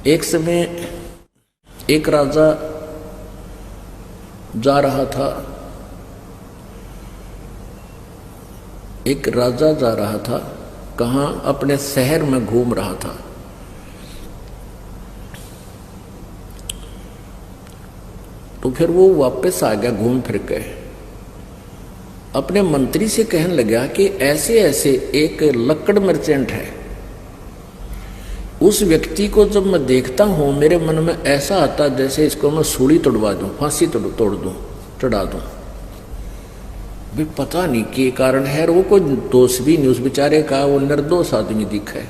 एक समय एक राजा जा रहा था, कहाँ? अपने शहर में घूम रहा था। तो फिर वो वापस आ गया घूम फिर के, अपने मंत्री से कहने लगा कि ऐसे ऐसे एक लकड़ मर्चेंट है, उस व्यक्ति को जब मैं देखता हूं मेरे मन में ऐसा आता जैसे इसको मैं सूली तोड़वा दूं, फांसी तोड़ दूं, चढ़ा दूं। भी पता नहीं के कारण है, और वो कोई दोष भी नहीं उस बेचारे का, वो निर्दोष आदमी दिखा है।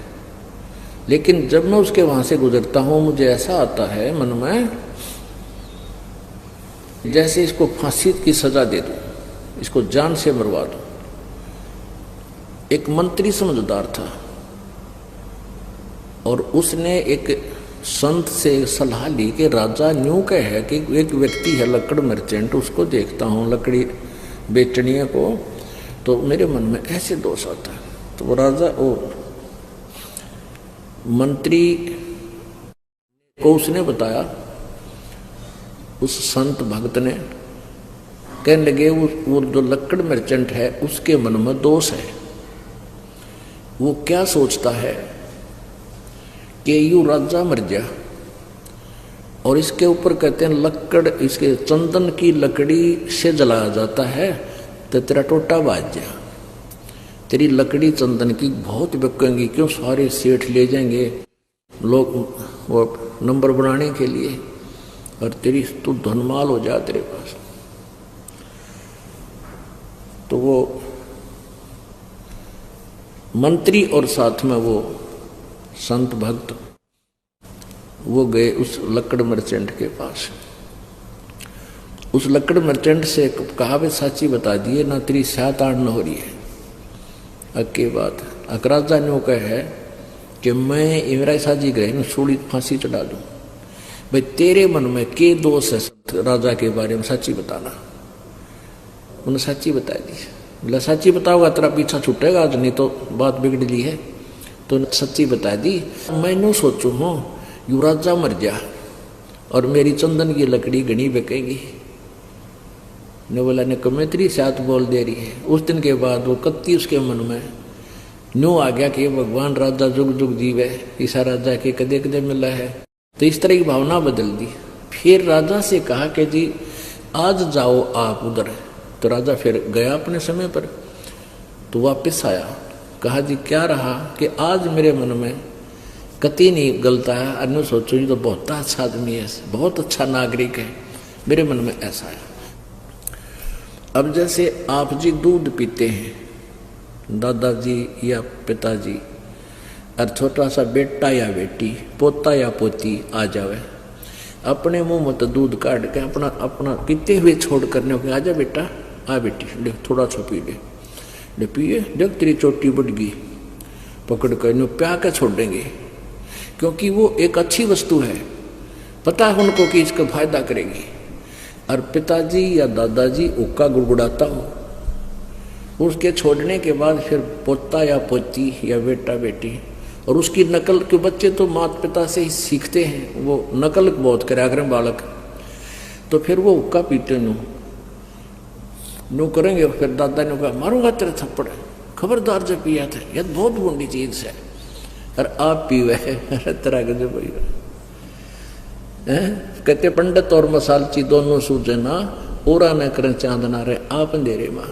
लेकिन जब मैं उसके वहां से गुजरता हूं मुझे ऐसा आता है मन में जैसे इसको फांसी की सजा दे दूं, इसको जान से मरवा दूं। एक मंत्री समझदार था और उसने एक संत से सलाह ली कि राजा न्यू कह है कि एक व्यक्ति है लकड़ मर्चेंट, उसको देखता हूं लकड़ी बेचनिया को, तो मेरे मन में ऐसे दोष आता है। तो वो राजा वो मंत्री को उसने बताया, उस संत भक्त ने, कहने लगे वो जो लकड़ मर्चेंट है उसके मन में दोष है। वो क्या सोचता है कि यू राजा मर गया और इसके ऊपर कहते हैं लकड़, इसके चंदन की लकड़ी से जलाया जाता है तो तेरा टोटा बाज गया, तेरी लकड़ी चंदन की बहुत बिकेंगी, क्यों सारे सेठ ले जाएंगे लोग वो नंबर बनाने के लिए, और तेरी तू धनमाल हो जा तेरे पास। तो वो मंत्री और साथ में वो संत भक्त वो गए उस लकड़ मर्चेंट के पास। उस लकड़ मर्चेंट से कहा भी साची बता दिए ना, तेरी सात आड़ न हो रही है। अक्के बात अकराजा ने कहा है कि मैं इमराई साजी गए न सूली फांसी चढ़ा दूं। भाई तेरे मन में के दोष है राजा के बारे में, सच्ची बताना। उन्हें सच्ची बता दी। बोला सच्ची बताओगा तेरा पीछा छूटेगा आज, नहीं तो बात बिगड़ ली है। तो सच्ची बता दी। मैंने सोचू हूँ यू राजा मर जा और मेरी चंदन की लकड़ी घनी बिकेगी। ने बोला ने कमेत्री साथ बोल दे रही है। उस दिन के बाद वो कत्ती उसके मन में न्यू आ गया कि भगवान राजा जुग जुग जीवे, ईसा राजा के कदे कदे मिला है। तो इस तरह की भावना बदल दी। फिर राजा से कहा कि जी आज जाओ आप उधर। तो राजा फिर गया अपने समय पर। तो वापस आया, कहा जी क्या रहा कि आज मेरे मन में कति नहीं गलता है। अन्य सोचो तो बहुत अच्छा आदमी है, बहुत अच्छा नागरिक है, मेरे मन में ऐसा है। अब जैसे आप जी दूध पीते हैं, दादाजी या पिताजी, और छोटा सा बेटा या बेटी, पोता या पोती आ जावे, अपने मुंह में तो दूध काट के अपना अपना पीते हुए छोड़ करने को, आजा बेटा, आ बेटी, देख थोड़ा सा पी ले पिए, देख तेरी चोटी बढ़ गई, पकड़ कर नो प्या के छोड़ देंगे। क्योंकि वो एक अच्छी वस्तु है, पता है उनको कि इसका फायदा करेगी। और पिताजी या दादाजी उक्का गुड़गुड़ाता हो, उसके छोड़ने के बाद फिर पोता या पोती या बेटा बेटी, और उसकी नकल के बच्चे तो माता पिता से ही सीखते हैं, वो नकल बहुत करा करें बालक। तो फिर वो हुक्का पीते नो करेंगे। फिर दादा ने कहा मारूंगा तेरे थप्पड़, खबरदार जब पिया था, यह बहुत बुरी चीज है। और आप पीवे तरह के जो भाई कहते पंडित और मसालची दोनों सूझे ना, ओरा न करें चांदना रहे आप अंधेरे मां।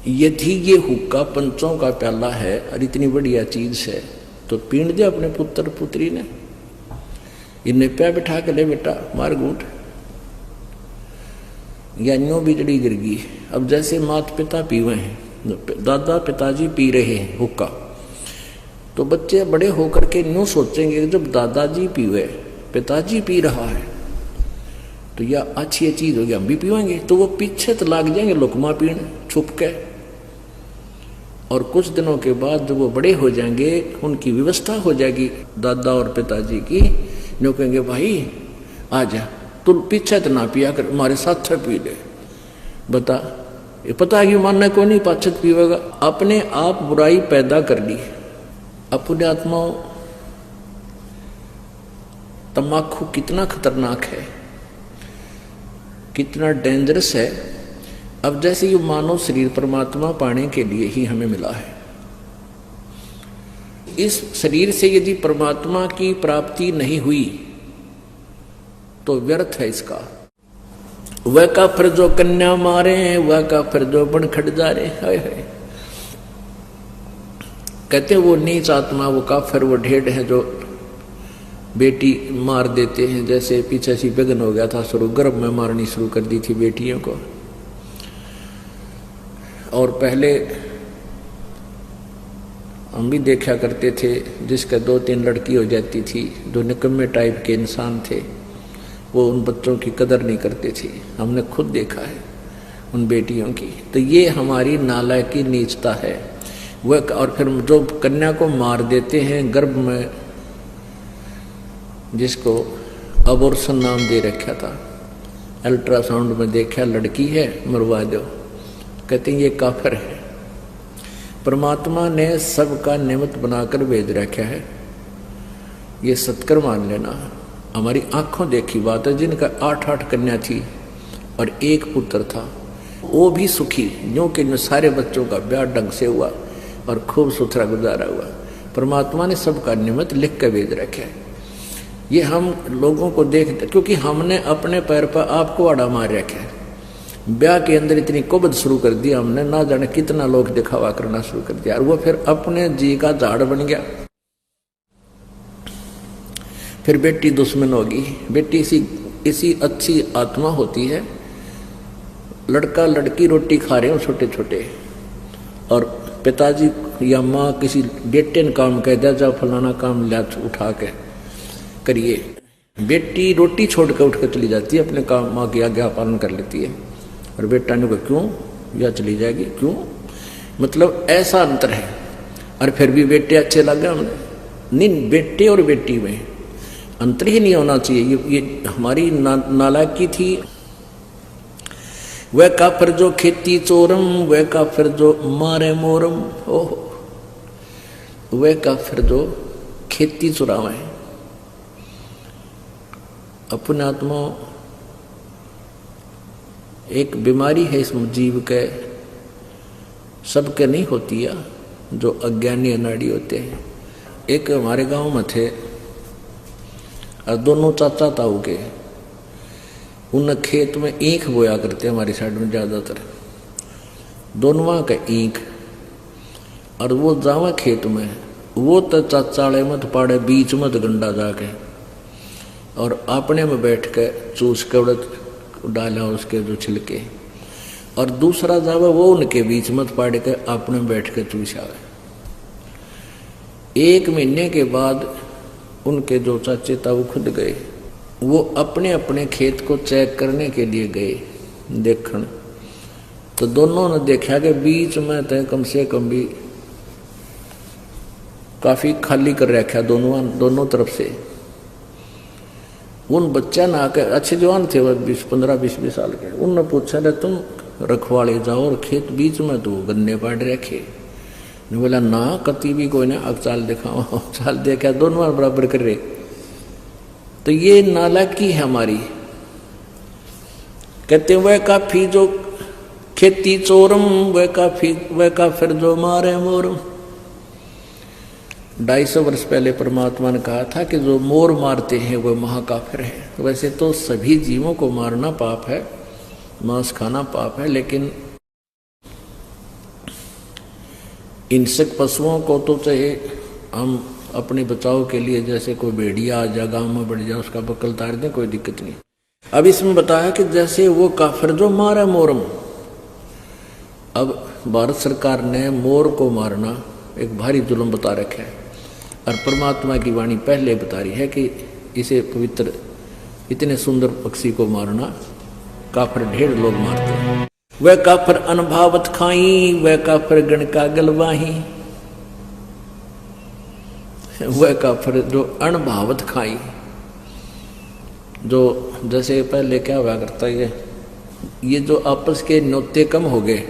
यदि ये हुक्का पंचों का प्याला है और इतनी बढ़िया चीज है तो पीण दे अपने पुत्र पुत्री ने। इन्हें प्या बिठा के ले बेटा मार घूट, या न्यो बिजली गिर गई। अब जैसे माता पिता पीवे हैं, दादा पिताजी पी रहे हैं हुक्का, तो बच्चे बड़े होकर के न्यो सोचेंगे जब दादाजी पीवे, पिताजी पी रहा है तो यह अच्छी चीज होगी, हम भी पीवेंगे। तो वो पीछे तो लाग जाएंगे लुकमा पीण छुप के। और कुछ दिनों के बाद जब वो बड़े हो जाएंगे, उनकी व्यवस्था हो जाएगी दादा और पिताजी की, जो कहेंगे भाई आजा तू पीछे तो ना पिया कर, हमारे साथ पी ले। बता ये पता है कि मानना को नहीं पाछत पीवेगा। अपने आप बुराई पैदा कर ली, अपने आत्मा तम्बाकू कितना खतरनाक है, कितना डेंजरस है। अब जैसे ये मानव शरीर परमात्मा पाने के लिए ही हमें मिला है, इस शरीर से यदि परमात्मा की प्राप्ति नहीं हुई तो व्यर्थ है इसका। वह का फिर जो कन्या मारे, वह का फिर जो बन खट जा रहे, हाय हाय। कहते हैं वो नीच आत्मा, वो काफिर, वो ढेड़ है जो बेटी मार देते हैं। जैसे पीछे सी विघ्न हो गया था शुरू, गर्भ में मारनी शुरू कर दी थी बेटियों को। और पहले हम भी देखा करते थे जिसका 2-3 लड़की हो जाती थी, जो निकम्मे टाइप के इंसान थे, वो उन बच्चों की कदर नहीं करते थे। हमने खुद देखा है उन बेटियों की। तो ये हमारी नालायकी की नीचता है वह। और फिर जो कन्या को मार देते हैं गर्भ में, जिसको अबॉर्शन नाम दे रखा था, अल्ट्रासाउंड में देखा लड़की है, मरवा दो। कहते हैं ये काफिर है। परमात्मा ने सबका निमित्त बनाकर भेज रखा है, ये सत्कर मान लेना। हमारी आंखों देखी बात है, जिनका 8-8 कन्या थी और 1 पुत्र था, वो भी सुखी, यूं कि सारे बच्चों का ब्याह ढंग से हुआ और खूब सुथरा गुजारा हुआ। परमात्मा ने सबका निमित्त लिख कर भेज रखा है। ये हम लोगों को देखते, क्योंकि हमने अपने पैर पर आपको आड़ा मार रखा है। ब्याह के अंदर इतनी कुबद शुरू कर दी हमने, ना जाने कितना लोग दिखावा करना शुरू कर दिया, और वो फिर अपने जी का झाड़ बन गया। फिर बेटी दुश्मन होगी। बेटी इसी अच्छी आत्मा होती है। लड़का लड़की रोटी खा रहे हो छोटे छोटे, और पिताजी या माँ किसी बेटे ने काम कह दिया, जा फलाना काम ला उठा के करिए। बेटी रोटी छोड़ कर उठ कर चली जाती है, अपने काम माँ की आज्ञा पालन कर लेती है, और बेटा ने कहा क्यों, या चली जाएगी क्यों। मतलब ऐसा अंतर है। और फिर भी बेटे अच्छे लगे हमने, नहीं, बेटे और बेटी में अंतर ही नहीं होना चाहिए। ये हमारी नालायकी थी। वह काफिर जो खेती चोरम, वह काफिर जो मारे मोरम। ओहो, वह काफिर जो खेती चुरावे। अपने आत्मा एक बीमारी है इस जीव के, सबके नहीं होती है, जो अज्ञानी अनाड़ी होते हैं। एक हमारे गांव में थे, और दोनों चाचा ताऊ के, उन खेत में ईख बोया करते हमारी साइड में ज़्यादातर, दोनों का ईख। और वो जावा खेत में, वो तो चाचाड़े मत पाड़े बीच मत गंडा जाके, और अपने में बैठ के चूस के उड़द डाला उसके जो छिलके, और दूसरा जावा वो उनके बीच मत पाड़ के अपने बैठ के चूसावे। 1 महीने के बाद उनके जो चाचे था वो खुद गए, वो अपने अपने खेत को चेक करने के लिए गए देखने। तो दोनों ने देखा कि बीच में तो कम से कम भी काफी खाली कर रखा दोनों तरफ से। उन बच्चा ना आकर, अच्छे जवान थे वो 15-20 साल के, उनने पूछा रे तुम रखवाले जाओ और खेत बीच में तो गन्ने पाड़ रखे। ने बोला ना, कति भी कोई ना, अब चाल दिखाओ। चाल देखा, दोनों बराबर कर रहे। तो ये नालायकी है हमारी। कहते हैं वह काफी जो खेती चोरम, वह काफिर जो मारे मोरम। 250 वर्ष पहले परमात्मा ने कहा था कि जो मोर मारते हैं वह महाकाफिर है। वैसे तो सभी जीवों को मारना पाप है, मांस खाना पाप है, लेकिन हिंसक पशुओं को तो चाहे हम अपने बचाव के लिए, जैसे कोई भेड़िया आ जा, गाँव में बढ़ जाए, उसका बकल तार दें, कोई दिक्कत नहीं। अब इसमें बताया कि जैसे वो काफिर जो मारे मोरम। अब भारत सरकार ने मोर को मारना एक भारी जुल्म बता रखा है, और परमात्मा की वाणी पहले बता रही है कि इसे पवित्र, इतने सुंदर पक्षी को मारना काफिर ढेर लोग मारते हैं। वह काफिर अनभावत खाई, वह काफिर गण का गलवाही। वह काफिर जो अनभावत खाई, जो जैसे पहले क्या हुआ करता है, ये जो आपस के न्योते कम हो गए।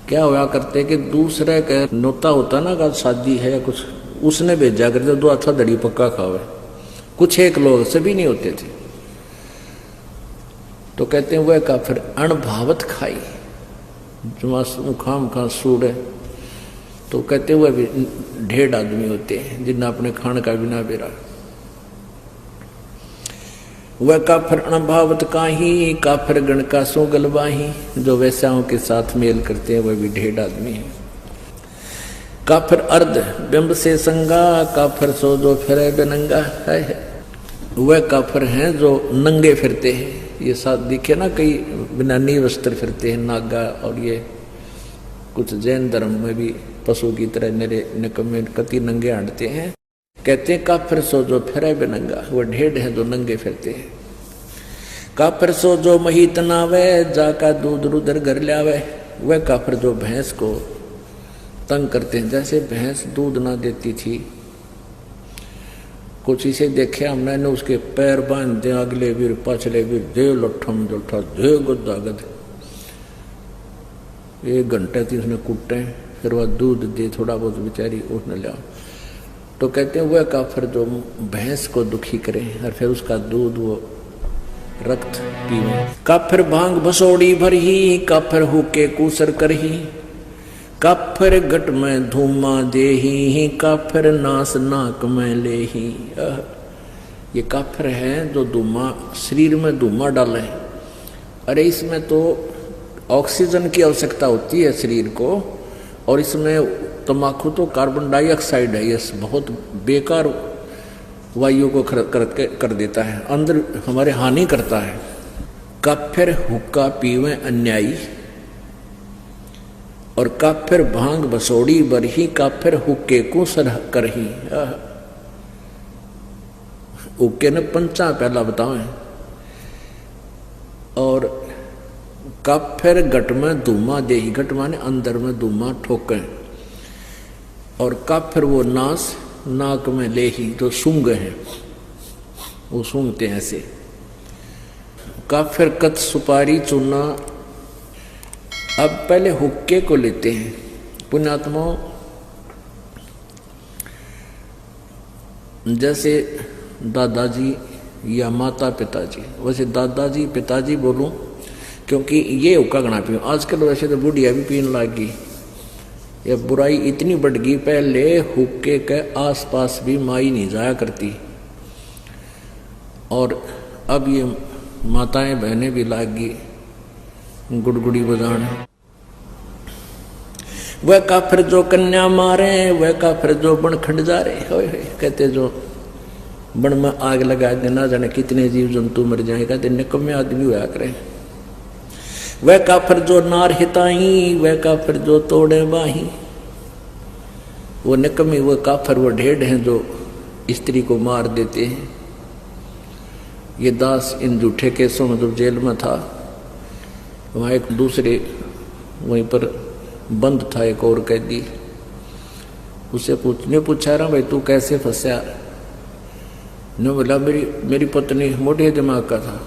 क्या हुआ करते कि दूसरे का न्योता होता ना, का शादी है या कुछ, उसने भेजा करते 2 हाथा दड़ी पक्का खावे, कुछ एक लोग, सभी नहीं होते थे। तो कहते हैं वह काफिर अणभावत खाई, जो खाम खा सूड़े। तो कहते हुए भी ढेर आदमी होते हैं जिन्हें अपने खान का बिना बेरा। वह काफिर अणभावत काही, काफिर गण का सो गलबाही, जो वैश्याओं के साथ मेल करते हैं वह भी ढेर आदमी है। काफिर अर्ध बिंब से संगा, काफिर सो जो फिरे बेनंगा है। वह काफिर हैं जो नंगे फिरते हैं। ये साथ दिखे ना, कई बिना नी वस्त्र फिरते हैं नागा, और ये कुछ जैन धर्म में भी पशु की तरह निरे निकम्मे कति नंगे हांटते हैं। कहते हैं काफिर सो जो फिरे बेनंगा, वो ढेर है जो नंगे फिरते हैं। काफिर सो जो मही तनावे, जाका दूध रुदर घर लावे। वह काफिर जो भैंस को तंग करते हैं, जैसे भैंस दूध ना देती थी, कुछ इसे देखे हमने, उसके पैर बांध दे, अगले वीर पछले वीर, दे लठम जोठा, दे गुदागद, 1 घंटे थी उसने कुटे, फिर वह दूध दे थोड़ा बहुत बेचारी उठ न लिया। तो कहते हैं वह काफिर जो भैंस को दुखी करे और फिर उसका दूध वो रक्त पीवे। काफिर भांग बसोड़ी भरही, काफिर हुके कूसर करही, काफिर गट में धूमा देही, काफिर नास नाक में लेही। ये काफिर है जो धूमा शरीर में धूमा डाले। अरे इसमें तो ऑक्सीजन की आवश्यकता होती है शरीर को, और इसमें तम्बाकू तो कार्बन डाइऑक्साइड है, ये बहुत बेकार वायु को कर देता है, अंदर हमारे हानि करता है। काफिर हुक्का पीवे अन्यायी, और काफिर भांग बसोड़ी बरही, काफिर हुक्के को सरह करही। हुक्के ने पंचा पहला बताओ। और काफिर गट में धूमा देही, गट माने अंदर में धूमा ठोके। और काफिर वो नास नाक में लेही, तो सूंघ है, वो सूंघते हैं ऐसे। काफिर कत सुपारी चूना। अब पहले हुक्के को लेते हैं पुण्यात्माओं। जैसे दादाजी या माता पिताजी, वैसे दादाजी पिताजी बोलूं क्योंकि ये हुक्का गणा पीऊँ। आजकल वैसे तो बुढ़िया भी पीने लग गई। ये बुराई इतनी बढ़ गई, पहले हुक्के के आसपास भी माई नहीं जाया करती, और अब ये माताएं बहनें भी लाग गई गुड़गुड़ी बजाने। वह काफिर जो कन्या मारे, वह काफिर जो बन खंड जा रहे। कहते जो बन में आग लगा दे, ना जाने कितने जीव जंतु मर जाए, कहते निकम्मे आदमी हुआ करे। वह काफिर जो नार हिताई, वह काफिर जो तोड़े बाही। वो निकम्मी, वो काफिर, वो ढेढ़ हैं जो स्त्री को मार देते हैं। ये दास इन झूठे केसों में जब जेल में था, वहाँ एक दूसरे वहीं पर बंद था एक और कैदी, उससे पूछा रहा भाई तू कैसे फंसा? ने बोला मेरी पत्नी मोटे दिमाग का था,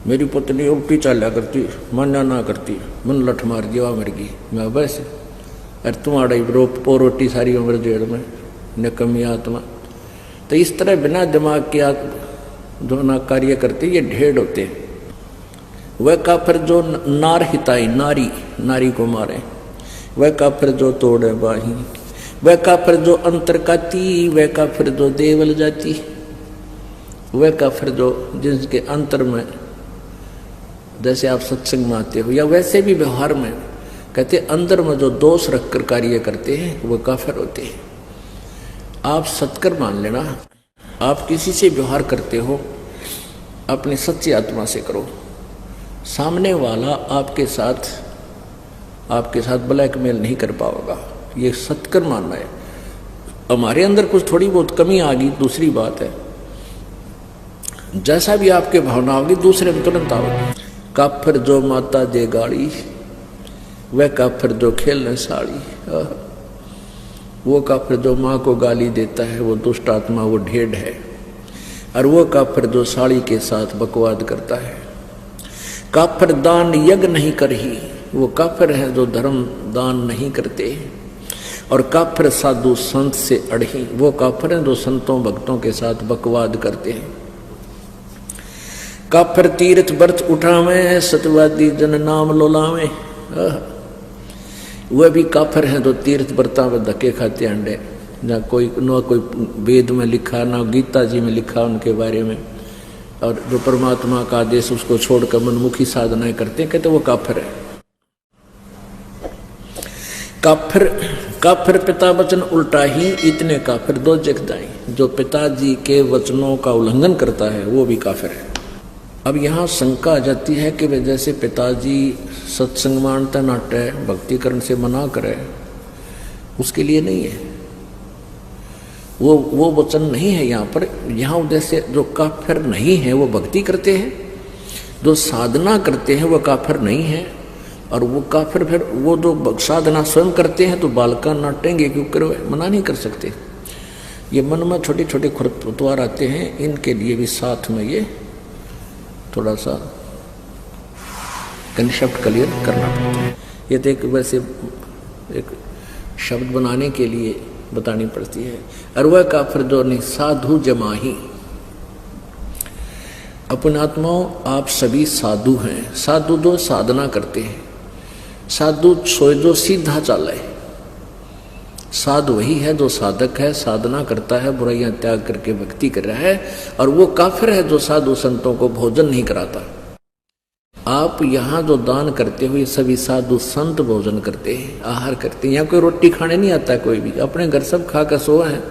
मेरी पत्नी उल्टी चाला करती, माना ना करती, मन लठ मार दिया मर गई। मैं बस अरे तुम्हारा रोटी सारी उम्र जेल में, निकम्मी आत्मा। तो इस तरह बिना दिमाग के जो ना कार्य करते ये ढेढ़ होते हैं। वह काफिर जो नार हिताई, नारी को मारे। वह काफिर जो तोड़े बाही, वह काफिर जो अंतर काती, वह काफिर जो देवल जाती। वह काफिर जो जिसके अंतर में, जैसे आप सत्संग में आते हो या वैसे भी व्यवहार में, कहते अंदर में जो दोष रखकर कार्य करते हैं वह काफिर होते हैं। आप सत्कर मान लेना, आप किसी से व्यवहार करते हो अपनी सच्ची आत्मा से करो। सामने वाला आपके साथ ब्लैकमेल नहीं कर पाएगा, ये सत्कर मानना है। हमारे अंदर कुछ थोड़ी बहुत कमी आ गई, दूसरी बात है, जैसा भी आपके भावना होगी दूसरे में तुरंत आओगे। काफिर जो माता दे गाड़ी, वह काफिर जो खेलने साड़ी। वो काफिर जो माँ को गाली देता है वो दुष्ट आत्मा, वो ढेढ़ है। और वो काफिर जो साड़ी के साथ बकवाद करता है। काफिर दान यज्ञ नहीं करही, वो काफिर है जो धर्म दान नहीं करते। और काफिर साधु संत से अड़ही, वो काफिर हैं जो संतों भक्तों के साथ बकवाद करते हैं। काफिर तीर्थ व्रत उठावे, सत्यवादी जन नाम लोलावे, वह भी काफिर हैं जो तीर्थ व्रता में धक्के खाते अंडे, ना कोई वेद में लिखा ना गीता जी में लिखा उनके बारे में, और जो परमात्मा का आदेश उसको छोड़कर मनमुखी साधनाएं करते हैं, कहते वो काफिर है। काफिर पिता वचन उल्टा ही, इतने काफिर दो जग जाए। जो पिताजी के वचनों का उल्लंघन करता है वो भी काफिर है। अब यहाँ शंका आ जाती है कि वे जैसे पिताजी सत्संग मानता नाट्य भक्तिकरण से मना करे, उसके लिए नहीं है, वो वचन नहीं है यहाँ पर। यहाँ जैसे जो काफिर नहीं है वो भक्ति करते हैं, जो साधना करते हैं वो काफिर नहीं है, और वो काफिर फिर वो जो साधना स्वयं करते हैं तो बालका नाटेंगे क्योंकि मना नहीं कर सकते। ये मन में छोटे छोटे खरपतवार आते हैं, इनके लिए भी साथ में ये थोड़ा सा कंसेप्ट क्लियर करना पड़ता है। ये तो एक वैसे एक शब्द बनाने के लिए बतानी पड़ती है। और वह काफिर जो नहीं साधु जमाही, अपने आत्माओं आप सभी साधु हैं। साधु जो साधना करते हैं, साधु सोए जो सीधा चाले, साधु वही है जो साधक है, साधना करता है, बुराइयां त्याग करके भक्ति कर रहा है। और वो काफिर है जो साधु संतों को भोजन नहीं कराता। आप यहाँ जो दान करते हुए सभी साधु संत भोजन करते हैं, आहार करते हैं। यहाँ कोई रोटी खाने नहीं आता, कोई भी अपने घर सब खा कर सोए हैं,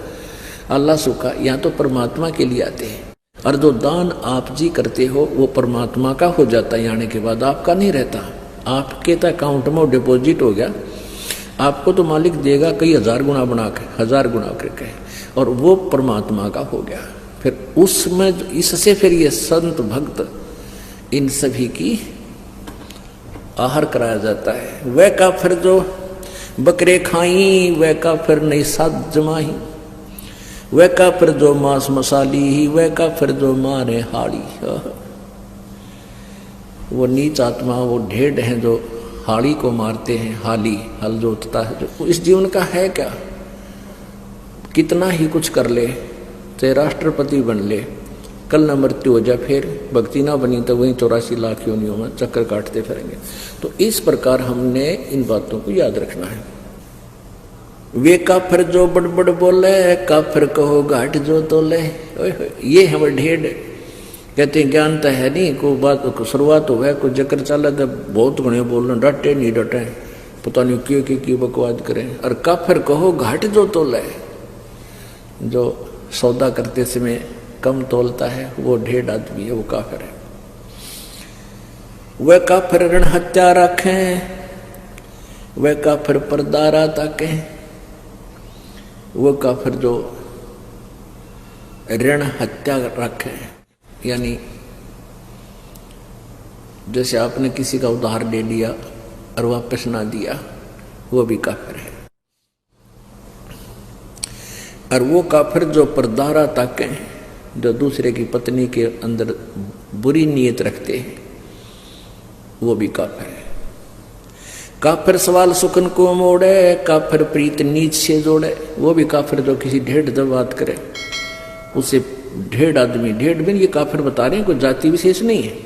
अल्लाह सुखा। यहाँ तो परमात्मा के लिए आते हैं। और जो दान आप जी करते हो वो परमात्मा का हो जाता है, आने के बाद आपका नहीं रहता। आपके तो अकाउंट में डिपॉजिट हो गया, आपको तो मालिक देगा कई हजार गुना बना के, 1000 गुना करके, और वो परमात्मा का हो गया। फिर उसमें इससे फिर ये संत भक्त इन सभी की आहार कराया जाता है। वह काफिर जो बकरे खाई, वह काफिर नहीं साध जमाही, वह काफिर जो मांस मसाली, वह काफिर जो मारे हाड़ी। वो नीच आत्मा, वो ढेड हैं जो हाड़ी को मारते हैं। हाली हल जोतता है, जो इस जीवन का है क्या, कितना ही कुछ कर ले, चाहे राष्ट्रपति बन ले, कल न मृत्यु हो जाए, फिर भक्ति ना बनी तो वहीं 84 लाख योनियों में चक्कर काटते फिरेंगे। तो इस प्रकार हमने इन बातों को याद रखना है। वे काफिर जो बड़ बोले, काफिर कहो घाट जो तोले। ये है वो ढेड। कहते हैं ज्ञान तो है नहीं, कोई बात को शुरुआत हो गया, कोई जकर चला तो बहुत घने बोलना, डटे नहीं डटे, पता नहीं क्यों बकवाद करें। और काफिर कहो घाट जो तोले, जो सौदा करते समय कम तोलता है वो ढेड आदमी है, वो काफिर है। वह काफिर ऋण हत्या रखें, वह काफिर परदारा ताके, वो काफिर जो ऋण हत्या रखें, यानी जैसे आपने किसी का उधार ले लिया और वापस ना दिया, वो भी काफिर है। और वो काफिर जो परदारा ताके, जो दूसरे की पत्नी के अंदर बुरी नीयत रखते हैं, वो भी काफिर है। काफिर सवाल सुकन को मोड़े, काफिर प्रीत नीच से जोड़े, वो भी काफिर जो किसी ढेड जब बात करे उसे ढेड आदमी, ढेड में ये काफिर बता रहे हैं, कोई जाति विशेष नहीं है,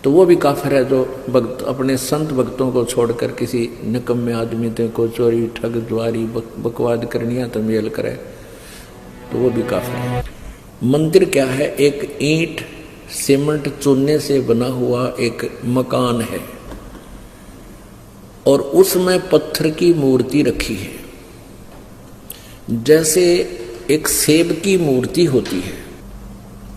तो वो भी काफिर है जो भक्त अपने संत भक्तों को छोड़कर किसी निकम्मे आदमी को चोरी ठग द्वारी बकवाद करनिया तो मेल करे, तो वो भी काफिर है। मंदिर क्या है? एक ईंट सीमेंट चूने से बना हुआ एक मकान है और उसमें पत्थर की मूर्ति रखी है। जैसे एक सेब की मूर्ति होती है।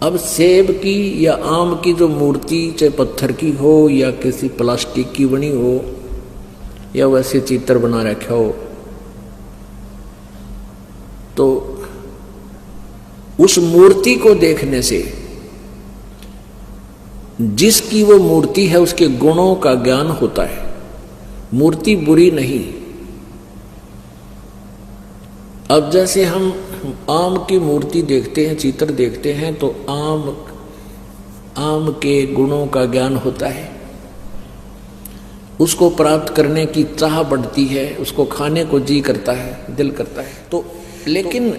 अब सेब की या आम की जो मूर्ति चाहे पत्थर की हो या किसी प्लास्टिक की बनी हो या वैसे चित्र बना रखा हो, तो उस मूर्ति को देखने से जिसकी वो मूर्ति है उसके गुणों का ज्ञान होता है। मूर्ति बुरी नहीं। अब जैसे हम आम की मूर्ति देखते हैं, चित्र देखते हैं, तो आम के गुणों का ज्ञान होता है। उसको प्राप्त करने की चाह बढ़ती है, उसको खाने को जी करता है, दिल करता है। तो लेकिन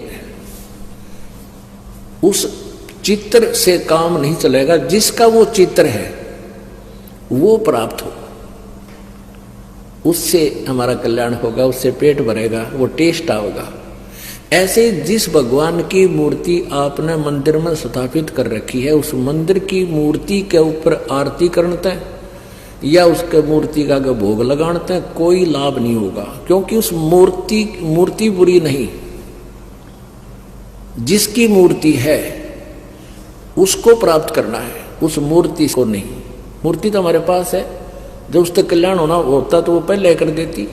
उस चित्र से काम नहीं चलेगा। जिसका वो चित्र है वो प्राप्त हो, उससे हमारा कल्याण होगा, उससे पेट भरेगा, वो टेस्ट आएगा। ऐसे जिस भगवान की मूर्ति आपने मंदिर में स्थापित कर रखी है, उस मंदिर की मूर्ति के ऊपर आरती करते हैं या उसके मूर्ति का भोग लगाते हैं, कोई लाभ नहीं होगा, क्योंकि उस मूर्ति बुरी नहीं। जिसकी मूर्ति है उसको प्राप्त करना है, उस मूर्ति को नहीं। मूर्ति तो हमारे पास है, जब उसका कल्याण होना होता तो वो पहले कर देती।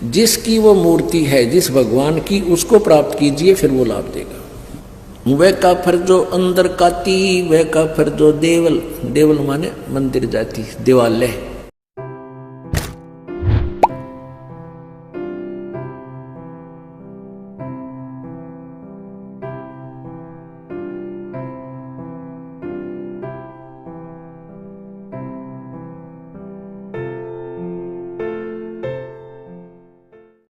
जिसकी वो मूर्ति है, जिस भगवान की, उसको प्राप्त कीजिए, फिर वो लाभ देगा। वह का फिर जो अंदर काती, वह का फिर जो देवल, देवल माने मंदिर जाती, देवालय।